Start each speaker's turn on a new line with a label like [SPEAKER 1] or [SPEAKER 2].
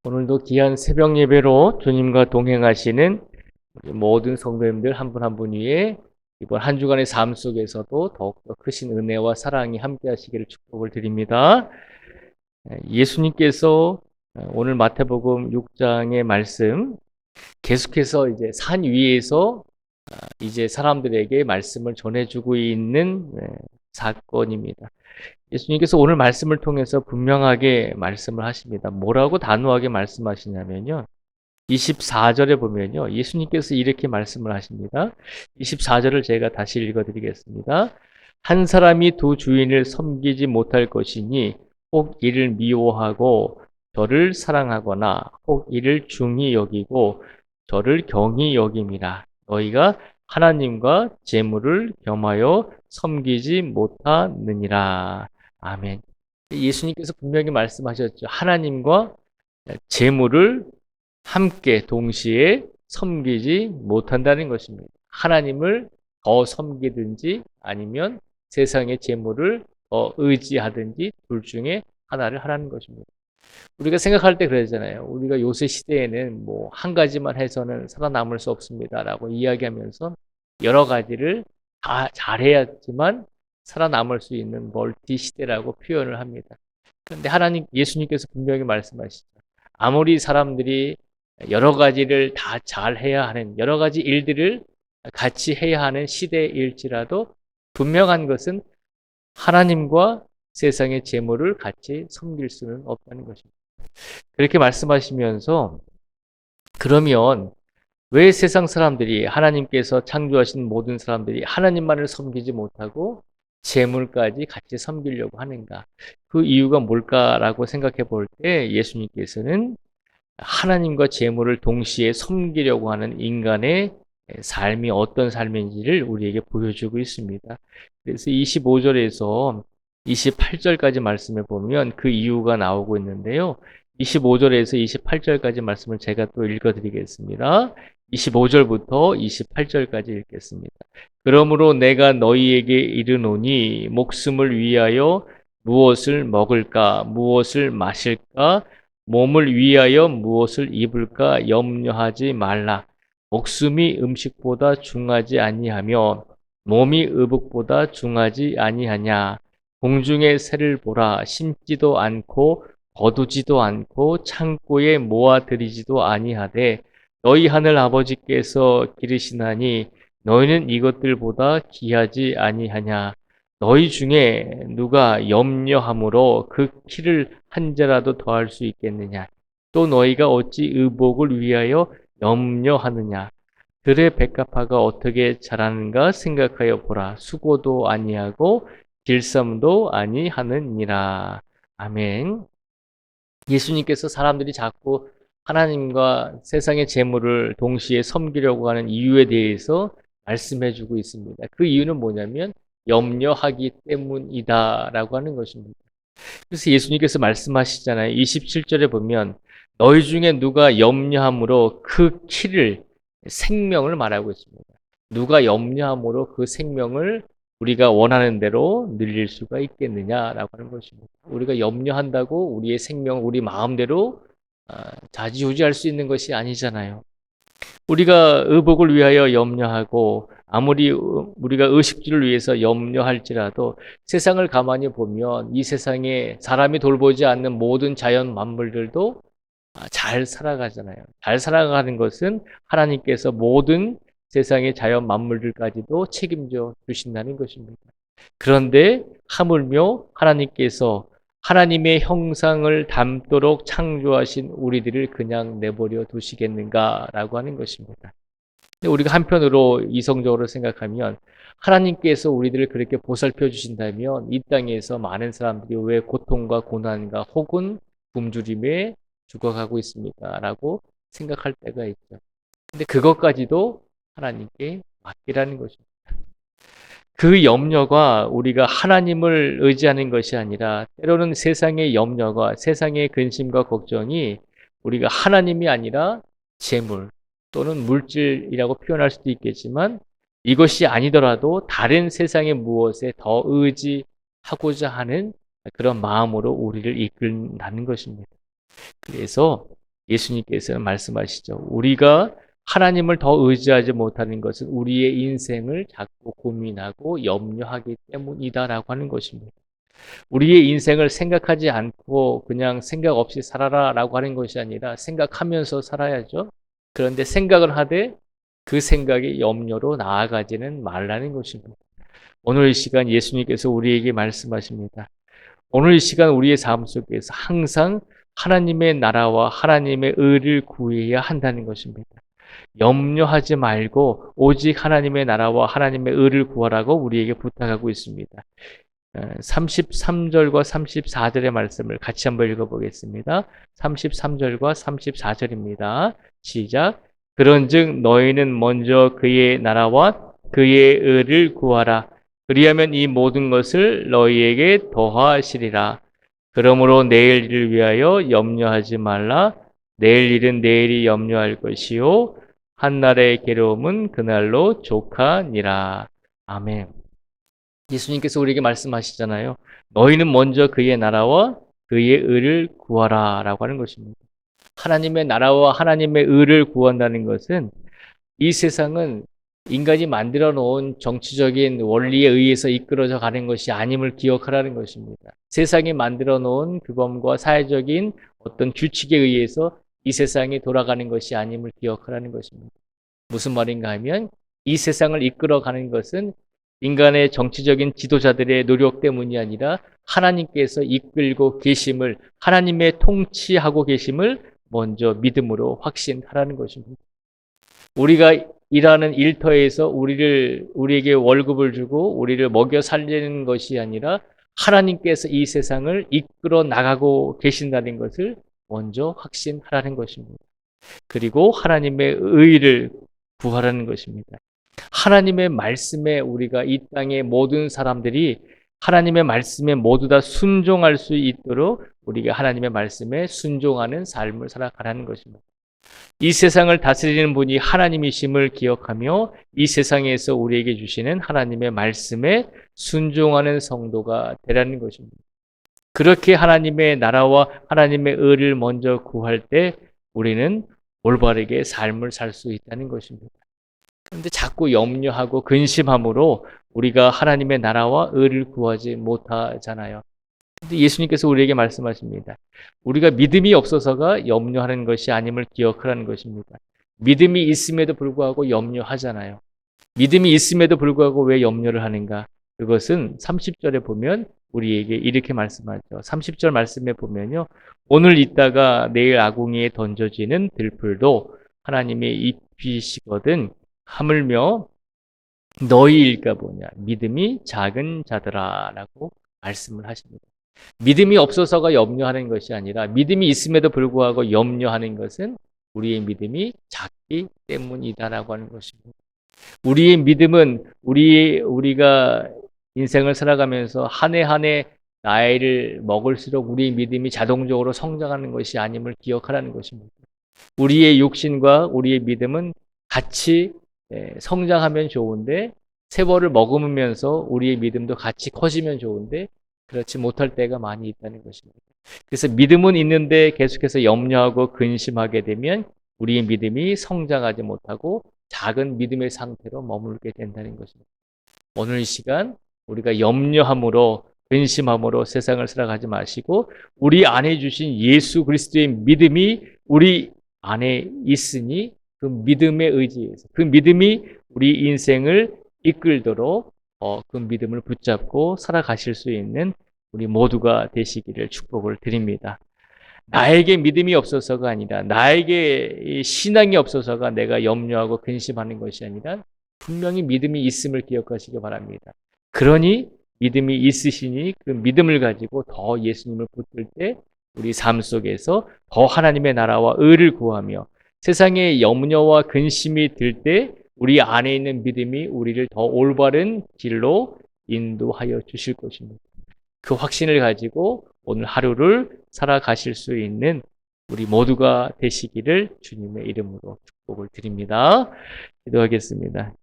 [SPEAKER 1] 오늘도 귀한 새벽 예배로 주님과 동행하시는 우리 모든 성도님들 한 분 한 분 위에 이번 한 주간의 삶 속에서도 더욱더 크신 은혜와 사랑이 함께 하시기를 축복을 드립니다. 예수님께서 오늘 마태복음 6장의 말씀 계속해서 이제 산 위에서 이제 사람들에게 말씀을 전해주고 있는 사건입니다. 예수님께서 오늘 말씀을 통해서 분명하게 말씀을 하십니다. 뭐라고 단호하게 말씀하시냐면요. 24절에 보면요. 예수님께서 이렇게 말씀을 하십니다. 24절을 제가 다시 읽어드리겠습니다. 한 사람이 두 주인을 섬기지 못할 것이니 혹 이를 미워하고 저를 사랑하거나 혹 이를 중히 여기고 저를 경히 여김이라. 너희가 하나님과 재물을 겸하여 섬기지 못하느니라. 아멘. 예수님께서 분명히 말씀하셨죠. 하나님과 재물을 함께 동시에 섬기지 못한다는 것입니다. 하나님을 더 섬기든지 아니면 세상의 재물을 더 의지하든지 둘 중에 하나를 하라는 것입니다. 우리가 생각할 때 그러잖아요. 우리가 요새 시대에는 뭐 한 가지만 해서는 살아남을 수 없습니다라고 이야기하면서 여러 가지를 다 잘해야지만 살아남을 수 있는 멀티 시대라고 표현을 합니다. 그런데 하나님 예수님께서 분명히 말씀하시죠. 아무리 사람들이 여러 가지를 다 잘해야 하는 여러 가지 일들을 같이 해야 하는 시대일지라도 분명한 것은 하나님과 세상의 재물을 같이 섬길 수는 없다는 것입니다. 그렇게 말씀하시면서 그러면 왜 세상 사람들이 하나님께서 창조하신 모든 사람들이 하나님만을 섬기지 못하고 재물까지 같이 섬기려고 하는가? 그 이유가 뭘까라고 생각해 볼 때 예수님께서는 하나님과 재물을 동시에 섬기려고 하는 인간의 삶이 어떤 삶인지를 우리에게 보여주고 있습니다. 그래서 25절에서 28절까지 말씀을 보면 그 이유가 나오고 있는데요. 25절에서 28절까지 말씀을 제가 또 읽어드리겠습니다. 25절부터 28절까지 읽겠습니다. 그러므로 내가 너희에게 이르노니 목숨을 위하여 무엇을 먹을까, 무엇을 마실까, 몸을 위하여 무엇을 입을까 염려하지 말라. 목숨이 음식보다 중하지 아니하며 몸이 의복보다 중하지 아니하냐. 공중의 새를 보라. 심지도 않고 거두지도 않고 창고에 모아들이지도 아니하되 너희 하늘 아버지께서 기르시나니 너희는 이것들보다 귀하지 아니하냐. 너희 중에 누가 염려함으로 그 키를 한 자라도 더할 수 있겠느냐. 또 너희가 어찌 의복을 위하여 염려하느냐. 들의 백합화가 어떻게 자라는가 생각하여 보라. 수고도 아니하고 길쌈도 아니하느니라. 아멘. 예수님께서 사람들이 자꾸 하나님과 세상의 재물을 동시에 섬기려고 하는 이유에 대해서 말씀해 주고 있습니다. 그 이유는 뭐냐면 염려하기 때문이다라고 하는 것입니다. 그래서 예수님께서 말씀하시잖아요. 27절에 보면 너희 중에 누가 염려함으로 그 키를 생명을 말하고 있습니다. 누가 염려함으로 그 생명을 우리가 원하는 대로 늘릴 수가 있겠느냐라고 하는 것입니다. 우리가 염려한다고 우리의 생명, 우리 마음대로 좌지우지할 수 있는 것이 아니잖아요. 우리가 의복을 위하여 염려하고 아무리 우리가 의식주를 위해서 염려할지라도 세상을 가만히 보면 이 세상에 사람이 돌보지 않는 모든 자연 만물들도 잘 살아가잖아요. 잘 살아가는 것은 하나님께서 모든 세상의 자연 만물들까지도 책임져 주신다는 것입니다. 그런데 하물며 하나님께서 하나님의 형상을 담도록 창조하신 우리들을 그냥 내버려 두시겠는가라고 하는 것입니다. 근데 우리가 한편으로 이성적으로 생각하면 하나님께서 우리들을 그렇게 보살펴 주신다면 이 땅에서 많은 사람들이 왜 고통과 고난과 혹은 굶주림에 죽어가고 있습니까? 라고 생각할 때가 있죠. 근데 그것까지도 하나님께 맡기라는 것입니다. 그 염려가 우리가 하나님을 의지하는 것이 아니라 때로는 세상의 염려가 세상의 근심과 걱정이 우리가 하나님이 아니라 재물 또는 물질이라고 표현할 수도 있겠지만 이것이 아니더라도 다른 세상의 무엇에 더 의지하고자 하는 그런 마음으로 우리를 이끈다는 것입니다. 그래서 예수님께서는 말씀하시죠. 우리가 하나님을 더 의지하지 못하는 것은 우리의 인생을 자꾸 고민하고 염려하기 때문이다라고 하는 것입니다. 우리의 인생을 생각하지 않고 그냥 생각 없이 살아라라고 하는 것이 아니라 생각하면서 살아야죠. 그런데 생각을 하되 그 생각이 염려로 나아가지는 말라는 것입니다. 오늘 이 시간 예수님께서 우리에게 말씀하십니다. 오늘 이 시간 우리의 삶 속에서 항상 하나님의 나라와 하나님의 의를 구해야 한다는 것입니다. 염려하지 말고 오직 하나님의 나라와 하나님의 의를 구하라고 우리에게 부탁하고 있습니다. 33절과 34절의 말씀을 같이 한번 읽어보겠습니다. 33절과 34절입니다. 시작. 그런즉 너희는 먼저 그의 나라와 그의 의를 구하라. 그리하면 이 모든 것을 너희에게 더하시리라. 그러므로 내일 일을 위하여 염려하지 말라. 내일 일은 내일이 염려할 것이요 한날의 괴로움은 그날로 족하니라. 아멘. 예수님께서 우리에게 말씀하시잖아요. 너희는 먼저 그의 나라와 그의 의를 구하라 라고 하는 것입니다. 하나님의 나라와 하나님의 의를 구한다는 것은 이 세상은 인간이 만들어 놓은 정치적인 원리에 의해서 이끌어져 가는 것이 아님을 기억하라는 것입니다. 세상이 만들어 놓은 규범과 사회적인 어떤 규칙에 의해서 이 세상이 돌아가는 것이 아님을 기억하라는 것입니다. 무슨 말인가 하면 이 세상을 이끌어가는 것은 인간의 정치적인 지도자들의 노력 때문이 아니라 하나님께서 이끌고 계심을, 하나님의 통치하고 계심을 먼저 믿음으로 확신하라는 것입니다. 우리가 일하는 일터에서 우리에게 월급을 주고 우리를 먹여 살리는 것이 아니라 하나님께서 이 세상을 이끌어 나가고 계신다는 것을 먼저 확신하라는 것입니다. 그리고 하나님의 의를 구하라는 것입니다. 하나님의 말씀에 우리가 이 땅의 모든 사람들이 하나님의 말씀에 모두 다 순종할 수 있도록 우리가 하나님의 말씀에 순종하는 삶을 살아가라는 것입니다. 이 세상을 다스리는 분이 하나님이심을 기억하며 이 세상에서 우리에게 주시는 하나님의 말씀에 순종하는 성도가 되라는 것입니다. 그렇게 하나님의 나라와 하나님의 의를 먼저 구할 때 우리는 올바르게 삶을 살 수 있다는 것입니다. 그런데 자꾸 염려하고 근심함으로 우리가 하나님의 나라와 의를 구하지 못하잖아요. 근데 예수님께서 우리에게 말씀하십니다. 우리가 믿음이 없어서가 염려하는 것이 아님을 기억하라는 것입니다. 믿음이 있음에도 불구하고 염려하잖아요. 믿음이 있음에도 불구하고 왜 염려를 하는가? 그것은 30절에 보면 우리에게 이렇게 말씀하죠. 30절 말씀에 보면요. 오늘 있다가 내일 아궁이에 던져지는 들풀도 하나님이 입히시거든 하물며 너희일까 보냐. 믿음이 작은 자들아 라고 말씀을 하십니다. 믿음이 없어서가 염려하는 것이 아니라 믿음이 있음에도 불구하고 염려하는 것은 우리의 믿음이 작기 때문이다라고 하는 것입니다. 우리의 믿음은 우리가 인생을 살아가면서 한 해 한 해 나이를 먹을수록 우리의 믿음이 자동적으로 성장하는 것이 아님을 기억하라는 것입니다. 우리의 육신과 우리의 믿음은 같이 성장하면 좋은데 세월을 머금으면서 우리의 믿음도 같이 커지면 좋은데 그렇지 못할 때가 많이 있다는 것입니다. 그래서 믿음은 있는데 계속해서 염려하고 근심하게 되면 우리의 믿음이 성장하지 못하고 작은 믿음의 상태로 머물게 된다는 것입니다. 오늘 이 시간 우리가 염려함으로 근심함으로 세상을 살아가지 마시고 우리 안에 주신 예수 그리스도의 믿음이 우리 안에 있으니 그 믿음에 의지해서 그 믿음이 우리 인생을 이끌도록 그 믿음을 붙잡고 살아가실 수 있는 우리 모두가 되시기를 축복을 드립니다. 나에게 믿음이 없어서가 아니라 나에게 신앙이 없어서가 내가 염려하고 근심하는 것이 아니라 분명히 믿음이 있음을 기억하시기 바랍니다. 그러니 믿음이 있으시니 그 믿음을 가지고 더 예수님을 붙들 때 우리 삶 속에서 더 하나님의 나라와 의를 구하며 세상에 염려와 근심이 들 때 우리 안에 있는 믿음이 우리를 더 올바른 길로 인도하여 주실 것입니다. 그 확신을 가지고 오늘 하루를 살아가실 수 있는 우리 모두가 되시기를 주님의 이름으로 축복을 드립니다. 기도하겠습니다.